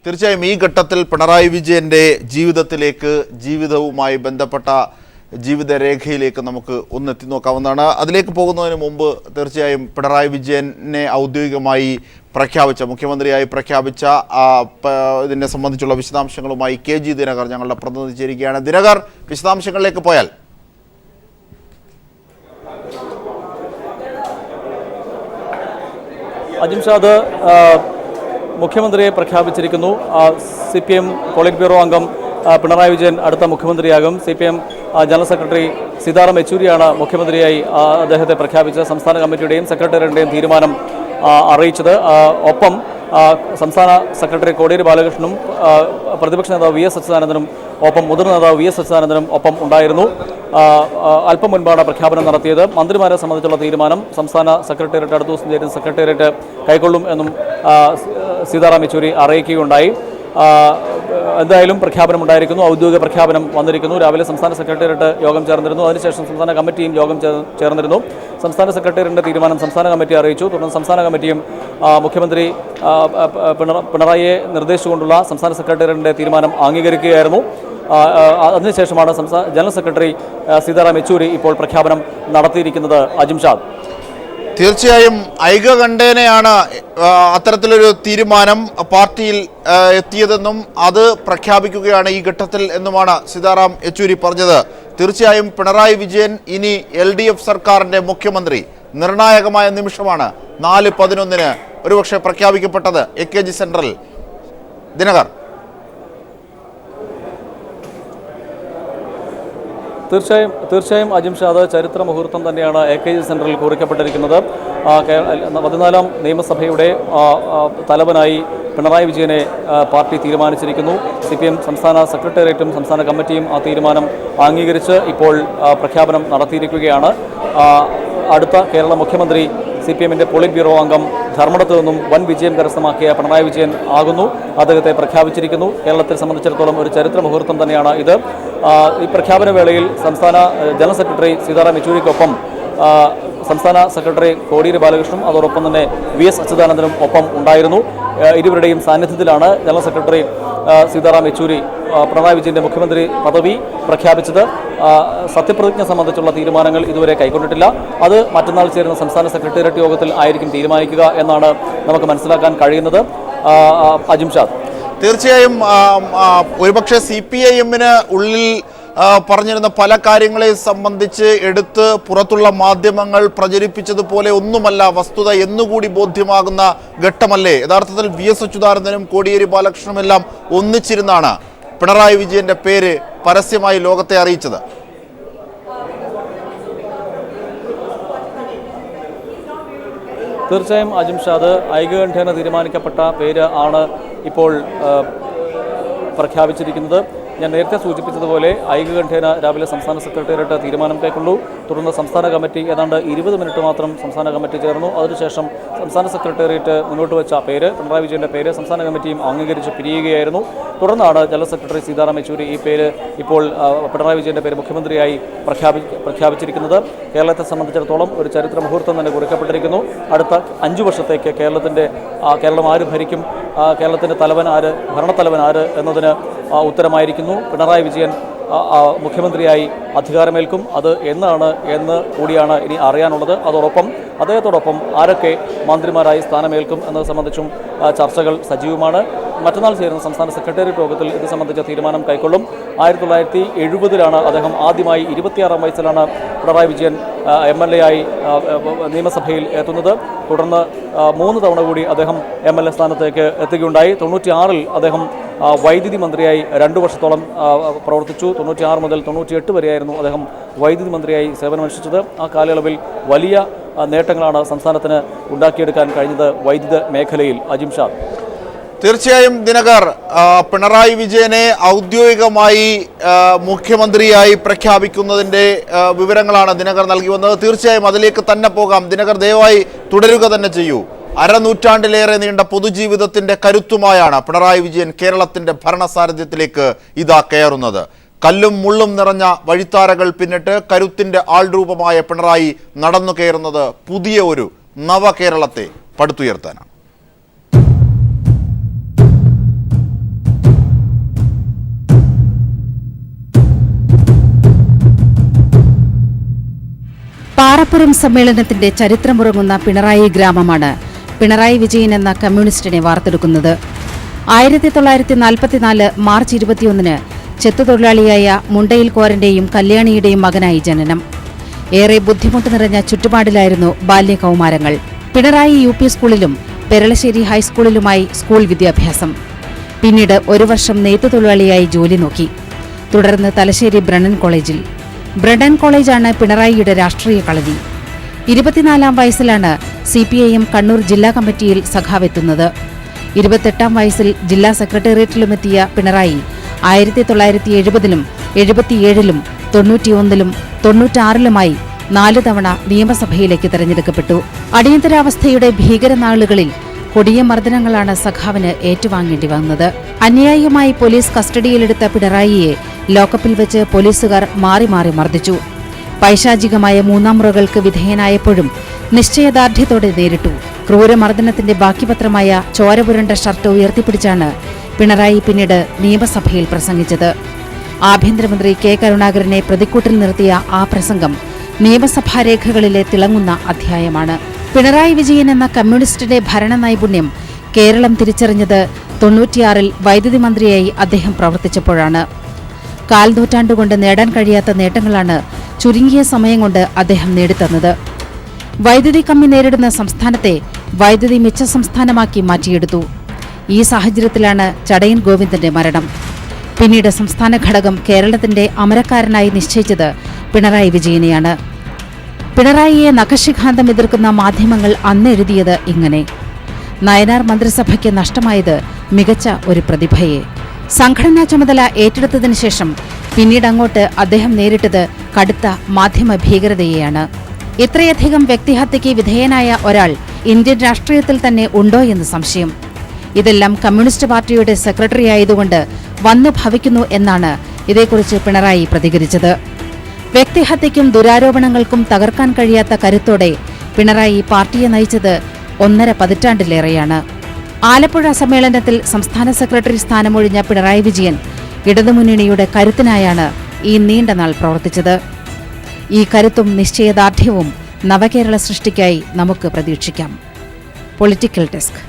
തീർച്ചയായും ഈ ഘട്ടത്തിൽ പിണറായി വിജയൻ്റെ ജീവിതവുമായി ബന്ധപ്പെട്ട ജീവിതരേഖയിലേക്ക് നമുക്ക് ഒന്നെത്തി നോക്കാവുന്നതാണ്. അതിലേക്ക് പോകുന്നതിന് മുമ്പ് തീർച്ചയായും പിണറായി വിജയനെ ഔദ്യോഗികമായി മുഖ്യമന്ത്രിയായി പ്രഖ്യാപിച്ച ഇതിനെ സംബന്ധിച്ചുള്ള വിശദാംശങ്ങളുമായി KG ദിനകർ ഞങ്ങളുടെ പ്രതിനിധി ചേരുകയാണ്. ദിനകർ, വിശദാംശങ്ങളിലേക്ക് പോയാൽ. അജിംഷാദ് മുഖ്യമന്ത്രിയെ പ്രഖ്യാപിച്ചിരിക്കുന്നു. CPM പോളിറ്റ് ബ്യൂറോ അംഗം പിണറായി വിജയൻ അടുത്ത മുഖ്യമന്ത്രിയാകും. CPM ജനറൽ സെക്രട്ടറി സീതാറാം യെച്ചൂരിയാണ് മുഖ്യമന്ത്രിയായി അദ്ദേഹത്തെ പ്രഖ്യാപിച്ചത്. സംസ്ഥാന കമ്മിറ്റിയുടെയും സെക്രട്ടറിയുടെയും തീരുമാനം അറിയിച്ചത്. ഒപ്പം സംസ്ഥാന സെക്രട്ടറി കോടിയേരി ബാലകൃഷ്ണനും പ്രതിപക്ഷ നേതാവ് VS അച്യുതാനന്ദനും ഒപ്പം മുതിർന്ന നേതാവ് VS അച്യുതാനന്ദനും ഒപ്പം ഉണ്ടായിരുന്നു. അല്പം മുൻപാണ് പ്രഖ്യാപനം നടത്തിയത്. മന്ത്രിമാരെ സംബന്ധിച്ചുള്ള തീരുമാനം സംസ്ഥാന സെക്രട്ടേറിയറ്റ് അടുത്ത ദിവസം ചേരുന്ന സെക്രട്ടേറിയറ്റ് കൈക്കൊള്ളും എന്നും സീതാറാം യെച്ചൂരി അറിയിക്കുകയുണ്ടായി. എന്തായാലും പ്രഖ്യാപനം ഉണ്ടായിരിക്കുന്നു. ഔദ്യോഗിക പ്രഖ്യാപനം വന്നിരിക്കുന്നു. രാവിലെ സംസ്ഥാന സെക്രട്ടേറിയറ്റ് യോഗം ചേർന്നിരുന്നു. അതിനുശേഷം സംസ്ഥാന കമ്മിറ്റിയും യോഗം ചേർന്നിരുന്നു. സംസ്ഥാന സെക്രട്ടേറിയറ്റിൻ്റെ തീരുമാനം സംസ്ഥാന കമ്മിറ്റി അറിയിച്ചു. തുടർന്ന് സംസ്ഥാന കമ്മിറ്റിയും മുഖ്യമന്ത്രി പിണറായിയെ നിർദ്ദേശിച്ചുകൊണ്ടുള്ള സംസ്ഥാന സെക്രട്ടേറിയറ്റിൻ്റെ തീരുമാനം അംഗീകരിക്കുകയായിരുന്നു. അതിനുശേഷമാണ് ജനറൽ സെക്രട്ടറി സീതാറാം യെച്ചൂരി ഇപ്പോൾ പ്രഖ്യാപനം നടത്തിയിരിക്കുന്നത്. അജിംഷാദ്, തീർച്ചയായും ഐകകണ്ഠേനയാണ് അത്തരത്തിലൊരു തീരുമാനം പാർട്ടിയിൽ എത്തിയതെന്നും അത് പ്രഖ്യാപിക്കുകയാണ് ഈ ഘട്ടത്തിൽ എന്നുമാണ് സീതാറാം യെച്ചൂരി പറഞ്ഞത്. തീർച്ചയായും പിണറായി വിജയൻ ഇനി LDF സർക്കാരിൻ്റെ മുഖ്യമന്ത്രി. നിർണായകമായ നിമിഷമാണ് 4/11 ഒരുപക്ഷെ പ്രഖ്യാപിക്കപ്പെട്ടത് AKG സെൻട്രൽ. ദിനകർ, തീർച്ചയായും അജിംഷാദ്, ചരിത്ര മുഹൂർത്തം തന്നെയാണ് AKG സെൻട്രലിൽ കുറിക്കപ്പെട്ടിരിക്കുന്നത്. 14ാം നിയമസഭയുടെ തലവനായി പിണറായി വിജയനെ പാർട്ടി തീരുമാനിച്ചിരിക്കുന്നു. CPM സംസ്ഥാന സെക്രട്ടേറിയറ്റും സംസ്ഥാന കമ്മിറ്റിയും ആ തീരുമാനം അംഗീകരിച്ച് ഇപ്പോൾ പ്രഖ്യാപനം നടത്തിയിരിക്കുകയാണ്. അടുത്ത കേരള മുഖ്യമന്ത്രി CPMൻ്റെ പോളിറ്റ് ബ്യൂറോ അംഗം ധർമ്മടത്തു നിന്നും വൻ വിജയം കരസ്ഥമാക്കിയ പിണറായി വിജയൻ ആകുന്നു. അദ്ദേഹത്തെ പ്രഖ്യാപിച്ചിരിക്കുന്നു. കേരളത്തെ സംബന്ധിച്ചിടത്തോളം ഒരു ചരിത്ര മുഹൂർത്തം തന്നെയാണ് ഇത്. ഈ പ്രഖ്യാപന വേളയിൽ സംസ്ഥാന ജനറൽ സെക്രട്ടറി സീതാറാം യെച്ചൂരിക്കൊപ്പം സംസ്ഥാന സെക്രട്ടറി കോടിയേരി ബാലകൃഷ്ണനും അതോടൊപ്പം തന്നെ VS അച്യുതാനന്ദനും ഒപ്പം ഉണ്ടായിരുന്നു. ഇരുവരുടെയും സാന്നിധ്യത്തിലാണ് ജനറൽ സെക്രട്ടറി സീതാറാം യെച്ചൂരി പിണറായി വിജയൻ്റെ മുഖ്യമന്ത്രി പദവി പ്രഖ്യാപിച്ചത്. സത്യപ്രതിജ്ഞ സംബന്ധിച്ചുള്ള തീരുമാനങ്ങൾ ഇതുവരെ കൈക്കൊണ്ടിട്ടില്ല. അത് മറ്റന്നാൾ ചേരുന്ന സംസ്ഥാന സെക്രട്ടേറിയറ്റ് യോഗത്തിൽ ആയിരിക്കും തീരുമാനിക്കുക എന്നാണ് നമുക്ക് മനസ്സിലാക്കാൻ കഴിയുന്നത്. അജിംഷാദ്, തീർച്ചയായും ഒരുപക്ഷെ CPIMന് ഉള്ളിൽ പറഞ്ഞിരുന്ന പല കാര്യങ്ങളെ സംബന്ധിച്ച് എടുത്ത് പുറത്തുള്ള മാധ്യമങ്ങൾ പ്രചരിപ്പിച്ചതുപോലെ ഒന്നുമല്ല വസ്തുത എന്നുകൂടി ബോധ്യമാകുന്ന ഘട്ടമല്ലേ യഥാർത്ഥത്തിൽ VS അച്യുതാനന്ദനും കോടിയേരി ബാലകൃഷ്ണനും എല്ലാം ഒന്നിച്ചിരുന്നാണ് പിണറായി വിജയന്റെ പേര് പരസ്യമായി ലോകത്തെ അറിയിച്ചത്. തീർച്ചയായും അജിംഷാദ്, ഐകകണ്ഠേന തീരുമാനിക്കപ്പെട്ട പേര് ആണ് ഇപ്പോൾ പ്രഖ്യാപിച്ചിരിക്കുന്നത്. ഞാൻ നേരത്തെ സൂചിപ്പിച്ചതുപോലെ ഐകകണ്ഠേന രാവിലെ സംസ്ഥാന സെക്രട്ടേറിയറ്റ് തീരുമാനം കൈക്കൊണ്ടു. തുടർന്ന് സംസ്ഥാന കമ്മിറ്റി ഏതാണ്ട് 20 മിനിറ്റ് മാത്രം സംസ്ഥാന കമ്മിറ്റി ചേർന്നു. അതിനുശേഷം സംസ്ഥാന സെക്രട്ടേറിയറ്റ് മുന്നോട്ട് വെച്ച പേര് പിണറായി വിജയൻ്റെ പേര് സംസ്ഥാന കമ്മിറ്റിയും അംഗീകരിച്ച് പിരിയുകയായിരുന്നു. തുടർന്നാണ് ജനറൽ സെക്രട്ടറി സീതാറാം യെച്ചൂരി ഈ പേര് ഇപ്പോൾ പിണറായി വിജയൻ്റെ പേര് മുഖ്യമന്ത്രിയായി പ്രഖ്യാപിച്ചിരിക്കുന്നത്. കേരളത്തെ സംബന്ധിച്ചിടത്തോളം ഒരു ചരിത്ര മുഹൂർത്തം തന്നെ കുറിക്കപ്പെട്ടിരിക്കുന്നു. അടുത്ത 5 വർഷത്തേക്ക് കേരളം ആര് ഭരിക്കും, കേരളത്തിൻ്റെ ഭരണത്തലവൻ ആര് എന്നതിന് ഉത്തരമായിരിക്കുന്നു. പിണറായി വിജയൻ മുഖ്യമന്ത്രിയായി അധികാരമേൽക്കും. അത് എന്ന് കൂടിയാണ് ഇനി അറിയാനുള്ളത്. അദ്ദേഹത്തോടൊപ്പം ആരൊക്കെ മന്ത്രിമാരായി സ്ഥാനമേൽക്കും എന്നത് സംബന്ധിച്ചും ചർച്ചകൾ സജീവമാണ്. മറ്റന്നാൾ ചേരുന്ന സംസ്ഥാന സെക്രട്ടേറിയറ്റ് യോഗത്തിൽ ഇത് സംബന്ധിച്ച തീരുമാനം കൈക്കൊള്ളും. 1970 അദ്ദേഹം ആദ്യമായി 26-ാം വയസ്സിലാണ് പിണറായി വിജയൻ MLA ആയി നിയമസഭയിൽ എത്തുന്നത്. തുടർന്ന് 3 തവണ കൂടി അദ്ദേഹം MLA സ്ഥാനത്തേക്ക് എത്തുകയുണ്ടായി. 96-ൽ അദ്ദേഹം വൈദ്യുതി മന്ത്രിയായി 2 വർഷത്തോളം പ്രവർത്തിച്ചു. 96 മുതൽ 98 വരെയായിരുന്നു അദ്ദേഹം വൈദ്യുതി മന്ത്രിയായി സേവനമനുഷ്ഠിച്ചത്. ആ കാലയളവിൽ വലിയ നേട്ടങ്ങളാണ് സംസ്ഥാനത്തിന് ഉണ്ടാക്കിയെടുക്കാൻ കഴിഞ്ഞത് വൈദ്യുത മേഖലയിൽ. അജിംഷാദ്, തീർച്ചയായും ദിനകർ, പിണറായി വിജയനെ ഔദ്യോഗികമായി മുഖ്യമന്ത്രിയായി പ്രഖ്യാപിക്കുന്നതിൻ്റെ വിവരങ്ങളാണ് ദിനകർ നൽകി വന്നത്. തീർച്ചയായും അതിലേക്ക് തന്നെ പോകാം. ദിനകർ, ദയവായി തുടരുക തന്നെ ചെയ്യൂ. അരനൂറ്റാണ്ടിലേറെ നീണ്ട പൊതുജീവിതത്തിന്റെ കരുത്തുമായാണ് പിണറായി വിജയൻ കേരളത്തിന്റെ ഭരണസാരഥ്യത്തിലേക്ക് ഇതാ കയറുന്നത്. കല്ലും മുള്ളും നിറഞ്ഞ വഴിത്താരകൾ പിന്നിട്ട് കരുത്തിന്റെ ആൾരൂപമായ പിണറായി നടന്നു കയറുന്നത് പുതിയ ഒരു നവകേരളത്തെ പടുത്തുയർത്താനാണ്. പാറപ്പുറം സമ്മേളനത്തിന്റെ ചരിത്രമുറങ്ങുന്ന പിണറായി ഗ്രാമമാണ് പിണറായി വിജയൻ എന്ന കമ്മ്യൂണിസ്റ്റിനെ വാർത്തെടുക്കുന്നത്. 1944 മാർച്ച് 21 ചെത്തുതൊഴിലാളിയായ മുണ്ടയിൽ കോരന്റെയും കല്യാണിയുടെയും മകനായി ജനനം. ഏറെ ബുദ്ധിമുട്ട് നിറഞ്ഞ ചുറ്റുപാടിലായിരുന്നു ബാല്യകൗമാരങ്ങൾ. പിണറായി UP സ്കൂളിലും പെരളശ്ശേരി ഹൈസ്കൂളിലുമായി സ്കൂൾ വിദ്യാഭ്യാസം. പിന്നീട് 1 വർഷം നെയ്ത്തുതൊഴിലാളിയായി ജോലി നോക്കി. തുടർന്ന് തലശ്ശേരി ബ്രണ്ണൻ കോളേജിൽ. ബ്രണ്ണൻ കോളേജാണ് പിണറായിയുടെ രാഷ്ട്രീയ കളരി. 24-ാം വയസ്സിലാണ് CPIM കണ്ണൂർ ജില്ലാ കമ്മിറ്റിയിൽ സഖാവെത്തുന്നത്. 28-ാം വയസ്സിൽ ജില്ലാ സെക്രട്ടേറിയറ്റിലുമെത്തിയ പിണറായി 1970-ലും 77-ലും 91-ലും 96-ലുമായി 4 തവണ നിയമസഭയിലേക്ക് തെരഞ്ഞെടുക്കപ്പെട്ടു. അടിയന്തരാവസ്ഥയുടെ ഭീകരനാളുകളിൽ കൊടിയ മർദ്ദനങ്ങളാണ് സഖാവിന് ഏറ്റുവാങ്ങേണ്ടി വന്നത്. അന്യായമായി പോലീസ് കസ്റ്റഡിയിലെടുത്ത പിണറായിയെ ലോക്കപ്പിൽ വെച്ച് പോലീസുകാർ മാറി മാറി മർദ്ദിച്ചു. പൈശാചികമായ 3ാം മുറകൾക്ക് വിധേയനായപ്പോഴും നിശ്ചയദാർഢ്യത്തോടെ നേരിട്ടു. ക്രൂരമർദ്ദനത്തിന്റെ ബാക്കിപത്രമായ ചോരപുരണ്ട ഷർട്ട് ഉയർത്തിപ്പിടിച്ചാണ് പിണറായി പിന്നീട് നിയമസഭയിൽ പ്രസംഗിച്ചത്. ആഭ്യന്തരമന്ത്രി K. കരുണാകരനെ പ്രതിക്കൂട്ടിൽ നിർത്തിയ ആ പ്രസംഗം നിയമസഭാരേഖകളിലെ തിളങ്ങുന്ന അധ്യായമാണ്. പിണറായി വിജയൻ എന്ന കമ്മ്യൂണിസ്റ്റിന്റെ ഭരണ നൈപുണ്യം കേരളം തിരിച്ചറിഞ്ഞത് 96-ൽ വൈദ്യുതി മന്ത്രിയായി അദ്ദേഹം പ്രവർത്തിച്ചപ്പോഴാണ്. 4 നൂറ്റാണ്ടുകൊണ്ട് നേടാൻ കഴിയാത്ത നേട്ടങ്ങളാണ് ചുരുങ്ങിയ സമയം കൊണ്ട് അദ്ദേഹം നേടിത്തന്നത്. വൈദ്യുതി കമ്മി നേരിടുന്ന സംസ്ഥാനത്തെ വൈദ്യുതി മിച്ച സംസ്ഥാനമാക്കി മാറ്റിയെടുത്തു. ഈ സാഹചര്യത്തിലാണ് ചടയൻ ഗോവിന്ദന്റെ മരണം. പിന്നീട് സംസ്ഥാന ഘടകം കേരളത്തിന്റെ അമരക്കാരനായി നിശ്ചയിച്ചത് പിണറായി വിജയനെയാണ്. പിണറായിയെ നഖശിഖാന്തം എതിർക്കുന്ന മാധ്യമങ്ങൾ അന്ന് എഴുതിയത് ഇങ്ങനെ: നയനാർ മന്ത്രിസഭയ്ക്ക് നഷ്ടമായത് മികച്ച ഒരു പ്രതിഭയെ. സംഘടനാ ചുമതല ഏറ്റെടുത്തതിനു ശേഷം പിന്നീടങ്ങോട്ട് അദ്ദേഹം നേരിട്ടത് കടുത്ത മാധ്യമ ഭീകരതയെയാണ്. ഇത്രയധികം വ്യക്തിഹത്യയ്ക്ക് വിധേയനായ ഒരാൾ ഇന്ത്യൻ രാഷ്ട്രീയത്തിൽ തന്നെ ഉണ്ടോ എന്ന് സംശയം. ഇതെല്ലാം കമ്മ്യൂണിസ്റ്റ് പാർട്ടിയുടെ സെക്രട്ടറി ആയതുകൊണ്ട് വന്നു ഭവിക്കുന്നു എന്നാണ് ഇതേക്കുറിച്ച് പിണറായി പ്രതികരിച്ചത്. വ്യക്തിഹത്യയ്ക്കും ദുരാരോപണങ്ങൾക്കും തകർക്കാൻ കഴിയാത്ത കരുത്തോടെ പിണറായി പാർട്ടിയെ നയിച്ചത് 1.5 പതിറ്റാണ്ടിലേറെയാണ്. ആലപ്പുഴ സമ്മേളനത്തിൽ സംസ്ഥാന സെക്രട്ടറി സ്ഥാനമൊഴിഞ്ഞ പിണറായി വിജയൻ ഇടതുമുന്നണിയുടെ കരുത്തിനായാണ് ഈ നീണ്ട നാൾ പ്രവർത്തിച്ചത്. ഈ കരുത്തും നിശ്ചയദാർഢ്യവും നവകേരള സൃഷ്ടിക്കായി നമുക്ക് പ്രതീക്ഷിക്കാം. Political desk.